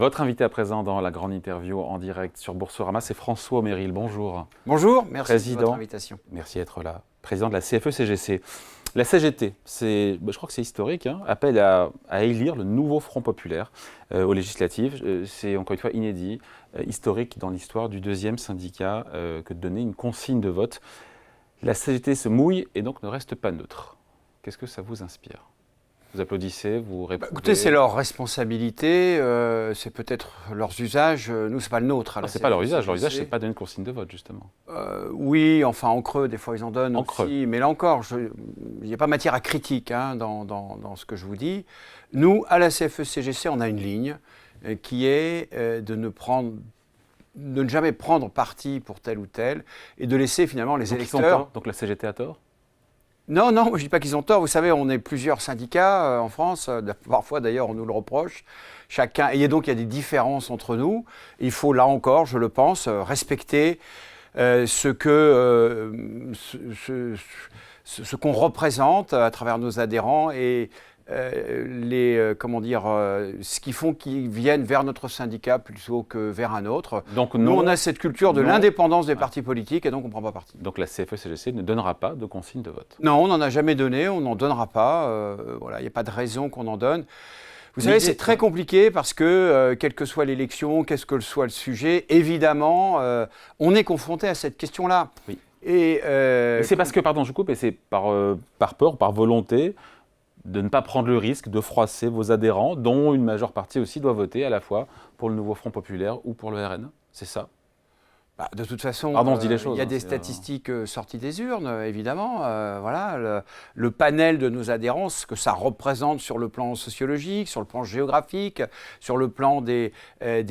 Votre invité à présent dans la grande interview en direct sur Boursorama, c'est François Méril. Bonjour. Bonjour, merci de votre invitation. Merci d'être là. Président de la CFE-CGC. La CGT, je crois que c'est historique, appelle à élire le nouveau Front populaire aux législatives. C'est encore une fois inédit, historique dans l'histoire du deuxième syndicat que de donner une consigne de vote. La CGT se mouille et donc ne reste pas neutre. Qu'est-ce que ça vous inspire ? Vous applaudissez, vous répondez. Écoutez, c'est leur responsabilité, c'est peut-être leurs usages. Nous, c'est pas le nôtre. C'est pas leur usage. Leur usage, c'est pas donner une consigne de vote, justement. Oui, enfin en creux, des fois ils en donnent en aussi. Creux. Mais là encore, il n'y a pas matière à critique dans ce que je vous dis. Nous, à la CFE-CGC, on a une ligne qui est de ne jamais prendre parti pour tel ou tel et de laisser finalement les électeurs. Donc la CGT a tort ? Non, je ne dis pas qu'ils ont tort. Vous savez, on est plusieurs syndicats en France. Parfois, d'ailleurs, on nous le reproche. Chacun, et donc, il y a des différences entre nous. Il faut, là encore, je le pense, respecter ce qu'on représente à travers nos adhérents et ce qui font qu'ils viennent vers notre syndicat plutôt que vers un autre. Donc nous, on a cette culture de l'indépendance des partis politiques et donc on ne prend pas parti. Donc la CFE-CGC ne donnera pas de consigne de vote. Non, on n'en a jamais donné, on n'en donnera pas. Voilà, il n'y a pas de raison qu'on en donne. Vous savez, c'est très compliqué parce que, quelle que soit l'élection, quel que soit le sujet, évidemment, on est confronté à cette question-là. Oui. Et c'est parce que, pardon, je coupe, et c'est par peur, par volonté de ne pas prendre le risque de froisser vos adhérents, dont une majeure partie aussi doit voter à la fois pour le nouveau Front populaire ou pour le RN. C'est ça ? De toute façon, pardon, je dis les choses, il y a des statistiques sorties des urnes, évidemment. Voilà, le panel de nos adhérents, ce que ça représente sur le plan sociologique, sur le plan géographique, sur le plan des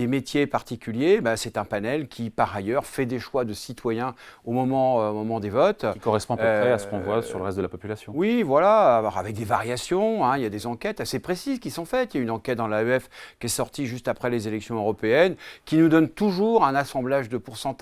métiers particuliers, c'est un panel qui, par ailleurs, fait des choix de citoyens au moment des votes. Qui correspond à peu près à ce qu'on voit sur le reste de la population. Oui, voilà, avec des variations. Il y a des enquêtes assez précises qui sont faites. Il y a une enquête dans l'AEF qui est sortie juste après les élections européennes, qui nous donne toujours un assemblage de pourcentages.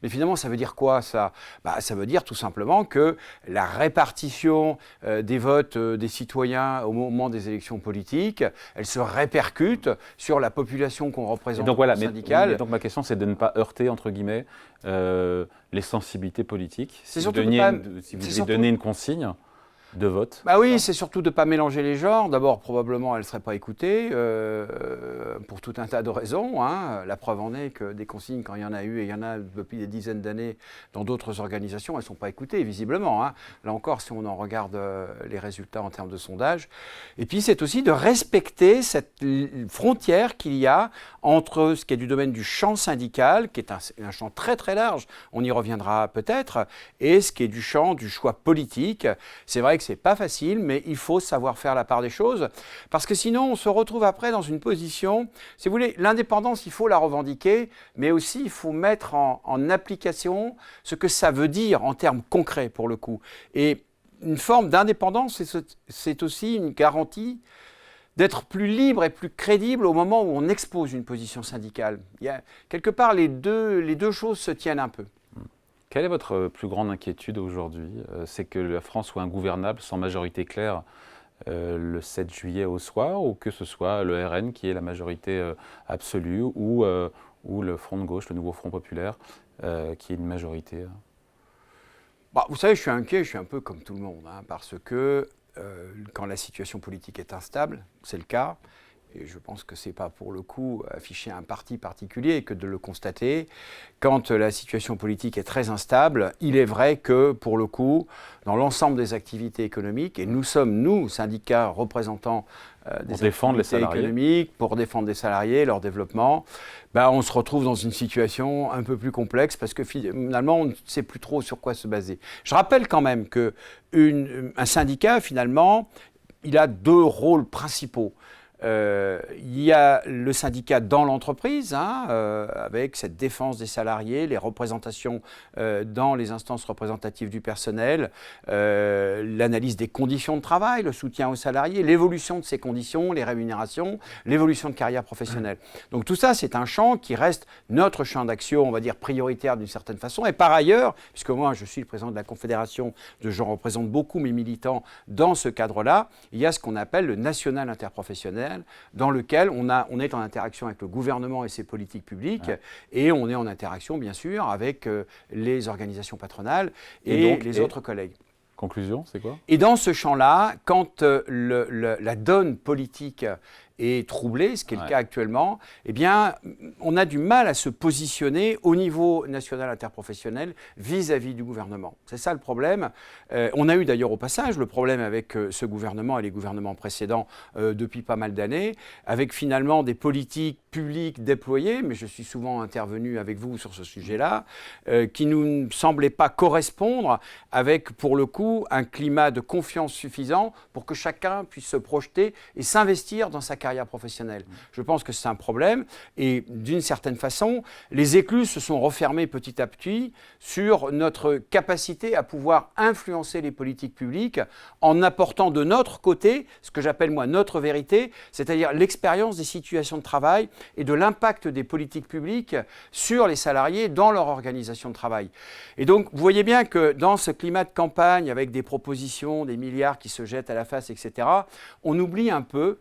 Mais finalement, ça veut dire quoi, ça ? Ça veut dire tout simplement que la répartition des votes des citoyens au moment des élections politiques, elle se répercute sur la population qu'on représente donc, voilà, syndicale. Mais donc ma question, c'est de ne pas heurter, entre guillemets, les sensibilités politiques. Si vous devez donner une consigne de vote. Oui, c'est surtout de ne pas mélanger les genres. D'abord, probablement, elle ne serait pas écoutée pour tout un tas de raisons. La preuve en est que des consignes, quand il y en a eu, et il y en a depuis des dizaines d'années dans d'autres organisations, elles ne sont pas écoutées, visiblement. Là encore, si on en regarde les résultats en termes de sondage. Et puis, c'est aussi de respecter cette frontière qu'il y a entre ce qui est du domaine du champ syndical, qui est un champ très très large, on y reviendra peut-être, et ce qui est du champ du choix politique. C'est vrai que c'est pas facile, mais il faut savoir faire la part des choses, parce que sinon on se retrouve après dans une position, si vous voulez, l'indépendance, il faut la revendiquer, mais aussi il faut mettre en application ce que ça veut dire en termes concrets pour le coup. Et une forme d'indépendance, c'est aussi une garantie d'être plus libre et plus crédible au moment où on expose une position syndicale. Quelque part, les deux choses se tiennent un peu. Quelle est votre plus grande inquiétude aujourd'hui ? C'est que la France soit ingouvernable sans majorité claire le 7 juillet au soir, ou que ce soit le RN qui est la majorité absolue, ou le Front de gauche, le nouveau Front populaire, qui est une majorité Vous savez, je suis inquiet, je suis un peu comme tout le monde, parce que quand la situation politique est instable, c'est le cas, et je pense que ce n'est pas pour le coup afficher un parti particulier que de le constater. Quand la situation politique est très instable, il est vrai que pour le coup, dans l'ensemble des activités économiques, et nous sommes, nous, syndicats représentants des activités économiques, pour défendre les salariés, leur développement, on se retrouve dans une situation un peu plus complexe parce que finalement, on ne sait plus trop sur quoi se baser. Je rappelle quand même qu'un syndicat, finalement, il a deux rôles principaux. Il y a le syndicat dans l'entreprise, avec cette défense des salariés, les représentations dans les instances représentatives du personnel, l'analyse des conditions de travail, le soutien aux salariés, l'évolution de ces conditions, les rémunérations, l'évolution de carrière professionnelle. Donc tout ça, c'est un champ qui reste notre champ d'action, on va dire prioritaire d'une certaine façon. Et par ailleurs, puisque moi je suis le président de la Confédération, je représente beaucoup mes militants dans ce cadre-là, il y a ce qu'on appelle le national interprofessionnel, professionnel, dans lequel on est en interaction avec le gouvernement et ses politiques publiques, et on est en interaction, bien sûr, avec les organisations patronales et les autres collègues. Conclusion, c'est quoi? Et dans ce champ-là, quand la donne politique est troublée, ce qui est le cas actuellement, eh bien, on a du mal à se positionner au niveau national interprofessionnel vis-à-vis du gouvernement. C'est ça le problème. On a eu d'ailleurs au passage le problème avec ce gouvernement et les gouvernements précédents depuis pas mal d'années, avec finalement des politiques publiques déployées, mais je suis souvent intervenu avec vous sur ce sujet-là, qui ne semblaient pas correspondre avec, pour le coup, un climat de confiance suffisant pour que chacun puisse se projeter et s'investir dans sa carrière professionnelle. Je pense que c'est un problème et d'une certaine façon, les écluses se sont refermées petit à petit sur notre capacité à pouvoir influencer les politiques publiques en apportant de notre côté, ce que j'appelle moi notre vérité, c'est-à-dire l'expérience des situations de travail et de l'impact des politiques publiques sur les salariés dans leur organisation de travail. Et donc, vous voyez bien que dans ce climat de campagne avec des propositions, des milliards qui se jettent à la face, etc., on oublie un peu,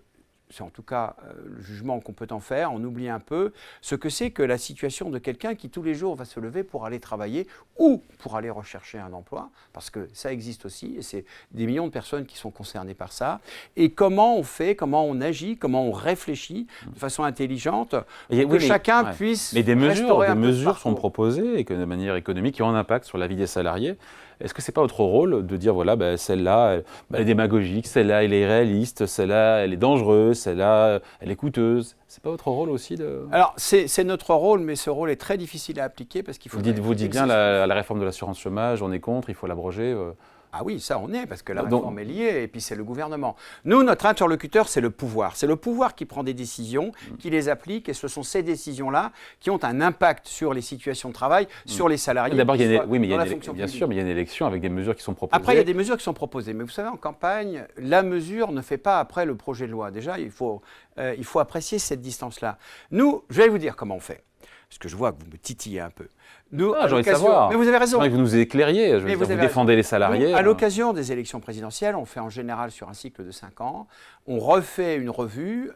c'est en tout cas le jugement qu'on peut en faire, on oublie un peu ce que c'est que la situation de quelqu'un qui tous les jours va se lever pour aller travailler ou pour aller rechercher un emploi, parce que ça existe aussi, et c'est des millions de personnes qui sont concernées par ça, et comment on fait, comment on agit, comment on réfléchit de façon intelligente, pour que chacun puisse mais des mesures sont proposées et que de manière économique qui ont un impact sur la vie des salariés. Est-ce que ce n'est pas votre rôle de dire, voilà, celle-là, elle est démagogique, celle-là, elle est réaliste, celle-là, elle est dangereuse, celle-là, elle est coûteuse? Ce n'est pas votre rôle aussi de... Alors, c'est notre rôle, mais ce rôle est très difficile à appliquer parce qu'il faut... Vous dites bien la réforme de l'assurance chômage, on est contre, il faut l'abroger. Ah oui, ça on est, parce que la réforme est liée, et puis c'est le gouvernement. Nous, notre interlocuteur, c'est le pouvoir. C'est le pouvoir qui prend des décisions, qui les applique, et ce sont ces décisions-là qui ont un impact sur les situations de travail, sur les salariés. D'abord, bien sûr, mais il y a une élection avec des mesures qui sont proposées. Après, il y a des mesures qui sont proposées. Mais vous savez, en campagne, la mesure ne fait pas après le projet de loi. Déjà, il faut apprécier cette distance-là. Nous, je vais vous dire comment on fait. Parce que je vois que vous me titillez un peu. Nous, j'ai envie de savoir. Mais vous avez raison. Que vous nous éclairiez. Vous défendez les salariés. Nous, à l'occasion des élections présidentielles, on fait en général sur un cycle de 5 ans, on refait une revue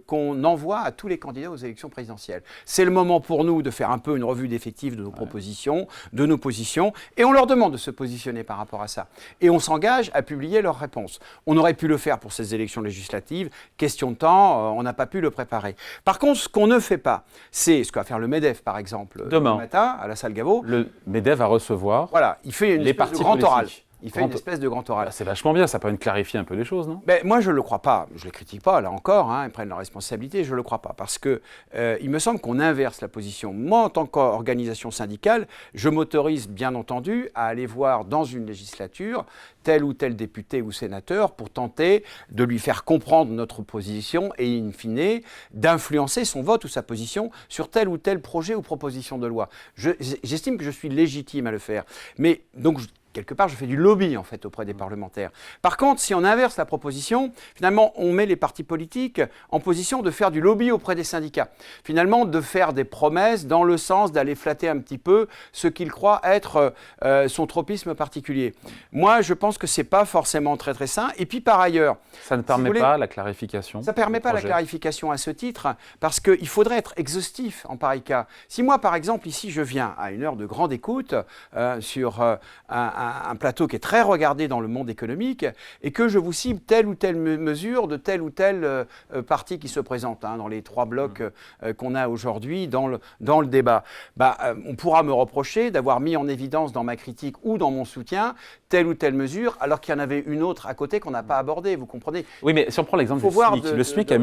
qu'on envoie à tous les candidats aux élections présidentielles. C'est le moment pour nous de faire un peu une revue d'effectifs de nos propositions, de nos positions, et on leur demande de se positionner par rapport à ça. Et on s'engage à publier leurs réponses. On aurait pu le faire pour ces élections législatives. Question de temps, on n'a pas pu le préparer. Par contre, ce qu'on ne fait pas, c'est ce que va faire le MEDEF, par exemple, demain matin, à la salle Gaveau. Le MEDEF va recevoir il fait une espèce de grand oral. Il fait une espèce de grand oral. C'est vachement bien, ça permet de clarifier un peu les choses, non? Moi, je ne le crois pas. Je ne les critique pas, là encore, ils prennent leurs responsabilités, je ne le crois pas. Parce que il me semble qu'on inverse la position. Moi, en tant qu'organisation syndicale, je m'autorise, bien entendu, à aller voir dans une législature tel ou tel député ou sénateur pour tenter de lui faire comprendre notre position et, in fine, d'influencer son vote ou sa position sur tel ou tel projet ou proposition de loi. J'estime que je suis légitime à le faire. Mais donc, quelque part, je fais du lobby, en fait, auprès des parlementaires. Par contre, si on inverse la proposition, finalement, on met les partis politiques en position de faire du lobby auprès des syndicats. Finalement, de faire des promesses dans le sens d'aller flatter un petit peu ce qu'ils croient être son tropisme particulier. Moi, je pense que ce n'est pas forcément très, très sain. Et puis, par ailleurs... Ça ne permet pas la clarification. Ça ne permet pas la clarification à ce titre, parce qu'il faudrait être exhaustif en pareil cas. Si moi, par exemple, ici, je viens à une heure de grande écoute sur un plateau qui est très regardé dans le monde économique et que je vous cible telle ou telle mesure de tel ou tel parti qui se présente dans les 3 blocs qu'on a aujourd'hui dans le débat. On pourra me reprocher d'avoir mis en évidence dans ma critique ou dans mon soutien telle ou telle mesure alors qu'il y en avait une autre à côté qu'on n'a pas abordée, vous comprenez? Oui, mais si on prend l'exemple du SMIC, le SMIC à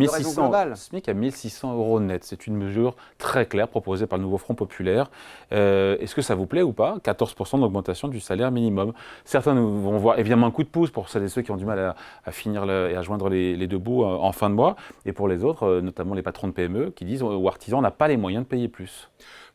1600 € net, c'est une mesure très claire proposée par le nouveau Front populaire. Est-ce que ça vous plaît ou pas? 14% d'augmentation du salaire minimum. Certains vont voir évidemment un coup de pouce pour celles et ceux qui ont du mal à finir et à joindre les deux bouts en fin de mois. Et pour les autres, notamment les patrons de PME, qui disent aux artisans, on n'a pas les moyens de payer plus.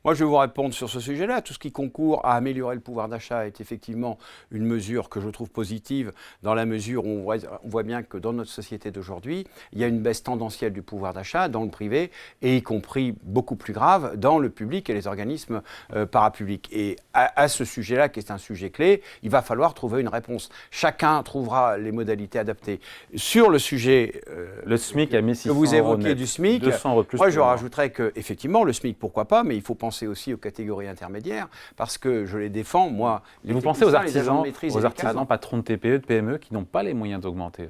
Moi, je vais vous répondre sur ce sujet-là. Tout ce qui concourt à améliorer le pouvoir d'achat est effectivement une mesure que je trouve positive, dans la mesure où on voit bien que dans notre société d'aujourd'hui, il y a une baisse tendancielle du pouvoir d'achat dans le privé, et y compris beaucoup plus grave dans le public et les organismes parapublics. Et à ce sujet-là, qui est un sujet clé, il va falloir trouver une réponse. Chacun trouvera les modalités adaptées. Sur le sujet le SMIC a mis 600 que vous évoquez net, du SMIC, 200 € plus moi je par mois. rajouterais qu'effectivement le SMIC, pourquoi pas, mais il faut penser aussi aux catégories intermédiaires, parce que je les défends, moi. Et vous pensez aux techniciens, les agents artisans, de maîtrise et les cadres. patrons de TPE, de PME qui n'ont pas les moyens d'augmenter?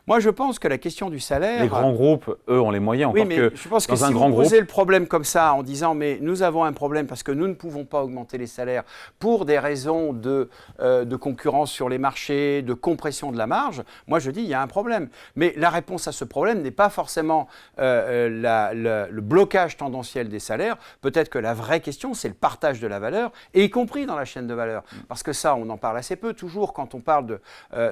Moi, je pense que la question du salaire... Les grands groupes, eux, ont les moyens. Oui, Encore mais que je pense que dans un si grand vous groupe, posez le problème comme ça, en disant « mais nous avons un problème parce que nous ne pouvons pas augmenter les salaires pour des raisons de concurrence sur les marchés, de compression de la marge », moi je dis il y a un problème. Mais la réponse à ce problème n'est pas forcément le blocage tendanciel des salaires. Peut-être que la vraie question, c'est le partage de la valeur, et y compris dans la chaîne de valeur. Parce que ça, on en parle assez peu, toujours quand on parle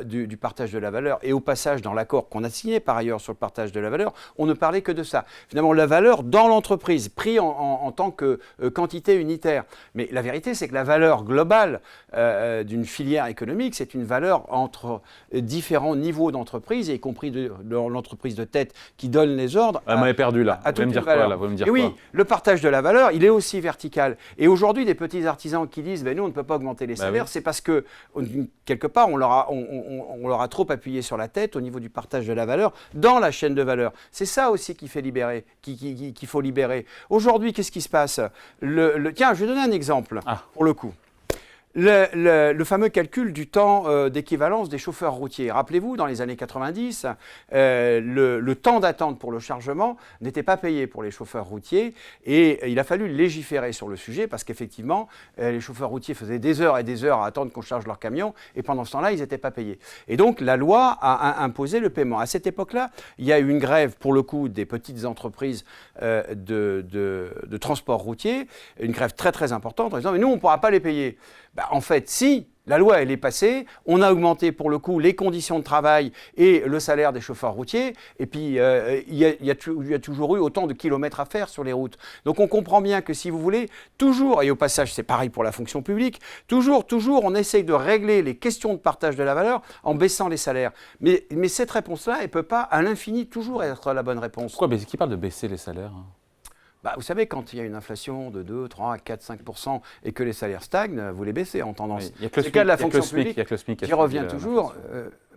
du partage de la valeur. Et au passage, dans l'accord qu'on a signé par ailleurs sur le partage de la valeur, on ne parlait que de ça. Finalement, la valeur dans l'entreprise, pris en tant que quantité unitaire. Mais la vérité, c'est que la valeur globale d'une filière économique, c'est une valeur entre différents niveaux d'entreprise, y compris de l'entreprise de tête qui donne les ordres. elle m'avait perdu là. À Vous voulez me toute dire une quoi là? Vous voulez me dire Et oui, quoi? le partage de la valeur, il est aussi vertical. Et aujourd'hui, des petits artisans qui disent nous, on ne peut pas augmenter les salaires, oui. c'est parce que, quelque part, on leur a trop appuyé sur la tête au niveau du partage de la valeur dans la chaîne de valeur. C'est ça aussi qu'il faut libérer. Aujourd'hui, qu'est-ce qui se passe? Tiens, je vais donner un exemple, pour le coup. Le fameux calcul du temps d'équivalence des chauffeurs routiers. Rappelez-vous, dans les années 90, le temps d'attente pour le chargement n'était pas payé pour les chauffeurs routiers, et il a fallu légiférer sur le sujet parce qu'effectivement, les chauffeurs routiers faisaient des heures et des heures à attendre qu'on charge leur camion, et pendant ce temps-là, ils n'étaient pas payés. Et donc, la loi a imposé le paiement. À cette époque-là, il y a eu une grève, pour le coup, des petites entreprises de transport routier, une grève très très importante, en disant « mais nous, on ne pourra pas les payer ». En fait, si la loi elle est passée, on a augmenté pour le coup les conditions de travail et le salaire des chauffeurs routiers, et puis il y a toujours eu autant de kilomètres à faire sur les routes. Donc on comprend bien que si vous voulez, toujours, et au passage c'est pareil pour la fonction publique, toujours on essaye de régler les questions de partage de la valeur en baissant les salaires. Mais cette réponse-là, elle ne peut pas à l'infini toujours être la bonne réponse. Pourquoi? Mais qui parle de baisser les salaires? Vous savez, quand il y a une inflation de 2, 3, 4, 5% et que les salaires stagnent, vous les baissez en tendance. Oui, c'est le cas de la fonction SMIC, publique, il y a que le SMIC qui revient toujours.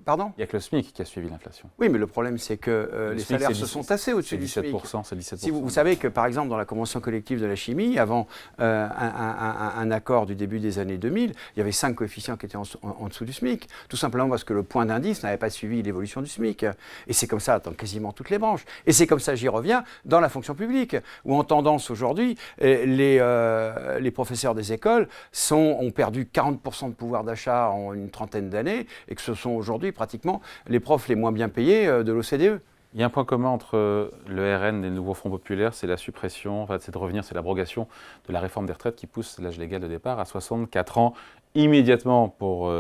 Pardon? Il n'y a que le SMIC qui a suivi l'inflation. Oui, mais le problème, c'est que les salaires se sont tassés au-dessus du SMIC. C'est 17%. Si vous savez que, par exemple, dans la convention collective de la chimie, avant un accord du début des années 2000, il y avait 5 coefficients qui étaient en dessous du SMIC, tout simplement parce que le point d'indice n'avait pas suivi l'évolution du SMIC. Et c'est comme ça dans quasiment toutes les branches. Et c'est comme ça, j'y reviens, dans la fonction publique, où en tendance aujourd'hui, les professeurs des écoles ont perdu 40% de pouvoir d'achat en une trentaine d'années, et que ce sont aujourd'hui pratiquement les profs les moins bien payés de l'OCDE. Il y a un point commun entre le RN et le nouveau Front populaire, c'est la suppression, c'est l'abrogation de la réforme des retraites qui pousse l'âge légal de départ à 64 ans immédiatement pour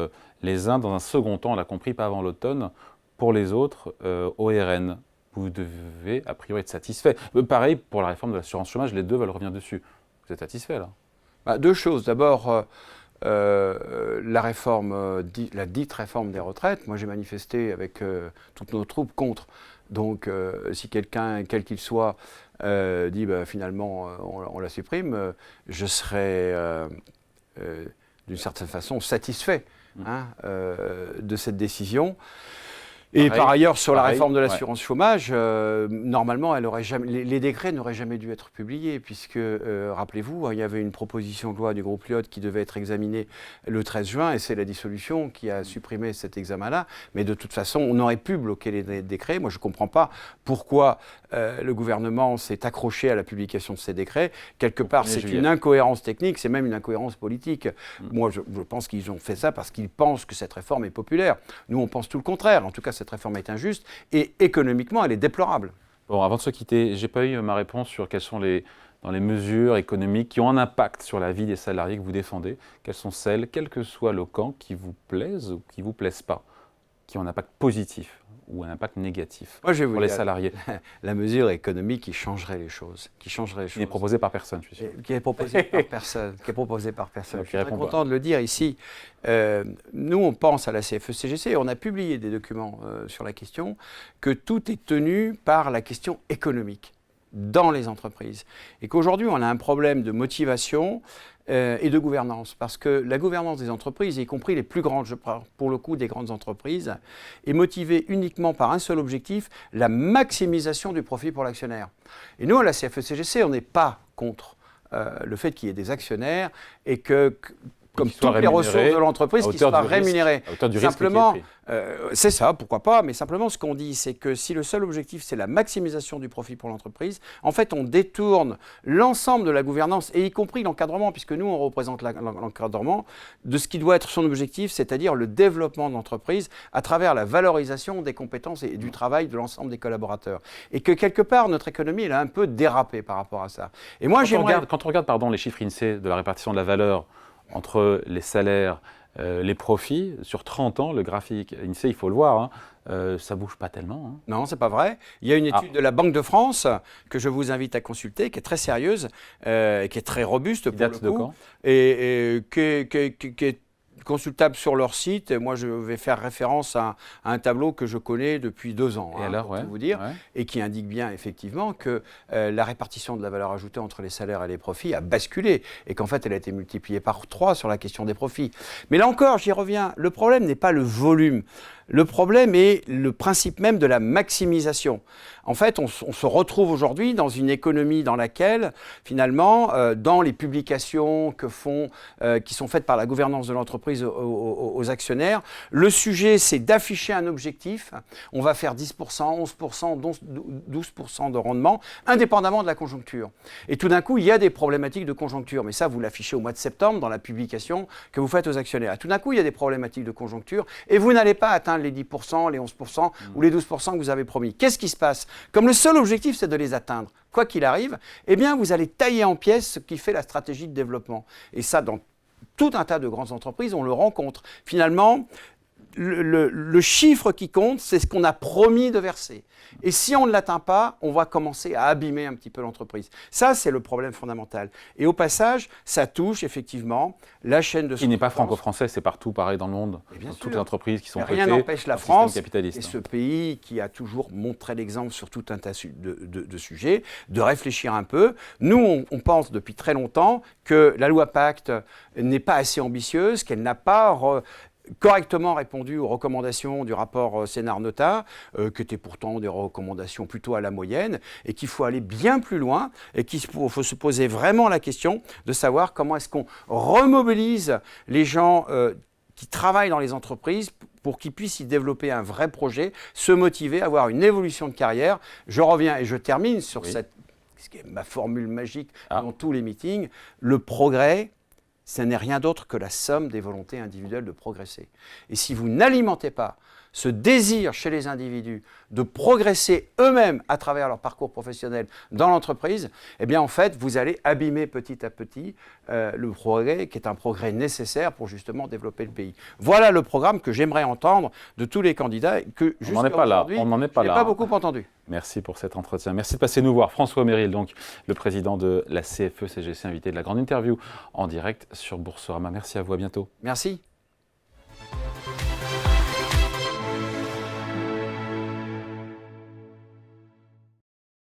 les uns. Dans un second temps, on l'a compris, pas avant l'automne, pour les autres, au RN. Vous devez, a priori, être satisfait. Pareil pour la réforme de l'assurance chômage, les deux veulent revenir dessus. Vous êtes satisfait, là? Deux choses. D'abord, la réforme, la dite réforme des retraites, moi j'ai manifesté avec toutes nos troupes contre. Donc si quelqu'un, quel qu'il soit, dit finalement on la supprime, je serais d'une certaine façon satisfait de cette décision. Et par ailleurs, sur la réforme de l'assurance chômage, normalement, les décrets n'auraient jamais dû être publiés, puisque, rappelez-vous, il y avait une proposition de loi du groupe Lyot qui devait être examinée le 13 juin, et c'est la dissolution qui a supprimé cet examen-là. Mais de toute façon, on aurait pu bloquer les décrets. Moi, je ne comprends pas pourquoi le gouvernement s'est accroché à la publication de ces décrets. Quelque part, c'est une incohérence technique, c'est même une incohérence politique. Moi, je pense qu'ils ont fait ça parce qu'ils pensent que cette réforme est populaire. Nous, on pense tout le contraire. En tout cas, cette réforme est injuste et économiquement, elle est déplorable. Bon, avant de se quitter, je n'ai pas eu ma réponse sur quelles sont dans les mesures économiques qui ont un impact sur la vie des salariés que vous défendez. Quelles sont celles, quel que soit le camp, qui vous plaisent ou qui ne vous plaisent pas, qui ont un impact positif ou un impact négatif Moi, je vais vous pour les dire, salariés? la mesure économique qui changerait les choses. Qui n'est proposée par personne, je suis sûr. Qui est proposée par personne. Qui est proposée par personne. Donc, Je suis très content de le dire ici. Nous, on pense à la CFE-CGC, on a publié des documents sur la question, que tout est tenu par la question économique dans les entreprises. Et qu'aujourd'hui, on a un problème de motivation et de gouvernance. Parce que la gouvernance des entreprises, y compris les plus grandes, je parle pour le coup des grandes entreprises, est motivée uniquement par un seul objectif, la maximisation du profit pour l'actionnaire. Et nous, à la CFE-CGC, on n'est pas contre le fait qu'il y ait des actionnaires et que comme toutes les ressources de l'entreprise, qui soient rémunérées. Simplement, c'est ça, pourquoi pas, mais simplement ce qu'on dit, c'est que si le seul objectif, c'est la maximisation du profit pour l'entreprise, en fait, on détourne l'ensemble de la gouvernance, et y compris l'encadrement, puisque nous, on représente l'encadrement, de ce qui doit être son objectif, c'est-à-dire le développement de l'entreprise à travers la valorisation des compétences et du travail de l'ensemble des collaborateurs. Et que quelque part, notre économie, elle a un peu dérapé par rapport à ça. Et moi, quand on regarde les chiffres INSEE de la répartition de la valeur entre les salaires, les profits, sur 30 ans, le graphique INSEE, il faut le voir, ça ne bouge pas tellement. Hein. Non, ce n'est pas vrai. Il y a une étude de la Banque de France que je vous invite à consulter, qui est très sérieuse, qui est très robuste pour le coup. De quand ? Et qui est consultable sur leur site. Et moi, je vais faire référence à un tableau que je connais depuis 2 ans, pour tout vous dire, et qui indique bien effectivement que la répartition de la valeur ajoutée entre les salaires et les profits a basculé, et qu'en fait, elle a été multipliée par 3 sur la question des profits. Mais là encore, j'y reviens, le problème n'est pas le volume. Le problème est le principe même de la maximisation. En fait, on se retrouve aujourd'hui dans une économie dans laquelle, finalement, dans les publications qui sont faites par la gouvernance de l'entreprise aux actionnaires, le sujet, c'est d'afficher un objectif. On va faire 10%, 11%, 12% de rendement, indépendamment de la conjoncture. Et tout d'un coup, il y a des problématiques de conjoncture. Mais ça, vous l'affichez au mois de septembre dans la publication que vous faites aux actionnaires. Et tout d'un coup, il y a des problématiques de conjoncture et vous n'allez pas atteindre les 10%, les 11% ou les 12% que vous avez promis. Qu'est-ce qui se passe ? Comme le seul objectif, c'est de les atteindre, quoi qu'il arrive, eh bien, vous allez tailler en pièces ce qui fait la stratégie de développement. Et ça, dans tout un tas de grandes entreprises, on le rencontre. Finalement, le chiffre qui compte, c'est ce qu'on a promis de verser. Et si on ne l'atteint pas, on va commencer à abîmer un petit peu l'entreprise. Ça, c'est le problème fondamental. Et au passage, ça touche effectivement la chaîne de... Qui n'est pas franco-français, c'est partout pareil dans le monde. Dans toutes les entreprises qui sont cotées. Rien n'empêche la France, et ce pays qui a toujours montré l'exemple sur tout un tas de sujets, de réfléchir un peu. Nous, on pense depuis très longtemps que la loi Pacte n'est pas assez ambitieuse, qu'elle n'a pas... correctement répondu aux recommandations du rapport Sénart-Nota, qui étaient pourtant des recommandations plutôt à la moyenne, et qu'il faut aller bien plus loin, et qu'il faut se poser vraiment la question de savoir comment est-ce qu'on remobilise les gens qui travaillent dans les entreprises pour qu'ils puissent y développer un vrai projet, se motiver, avoir une évolution de carrière. Je reviens et je termine sur ce qui est ma formule magique dans tous les meetings, le progrès. Ce n'est rien d'autre que la somme des volontés individuelles de progresser. Et si vous n'alimentez pas ce désir chez les individus de progresser eux-mêmes à travers leur parcours professionnel dans l'entreprise, eh bien en fait, vous allez abîmer petit à petit le progrès, qui est un progrès nécessaire pour justement développer le pays. Voilà le programme que j'aimerais entendre de tous les candidats, que jusqu'à aujourd'hui, je n'ai pas beaucoup entendu. Merci pour cet entretien. Merci de passer nous voir. François Meril, donc le président de la CFE-CGC, invité de la grande interview en direct sur Boursorama. Merci à vous, à bientôt. Merci.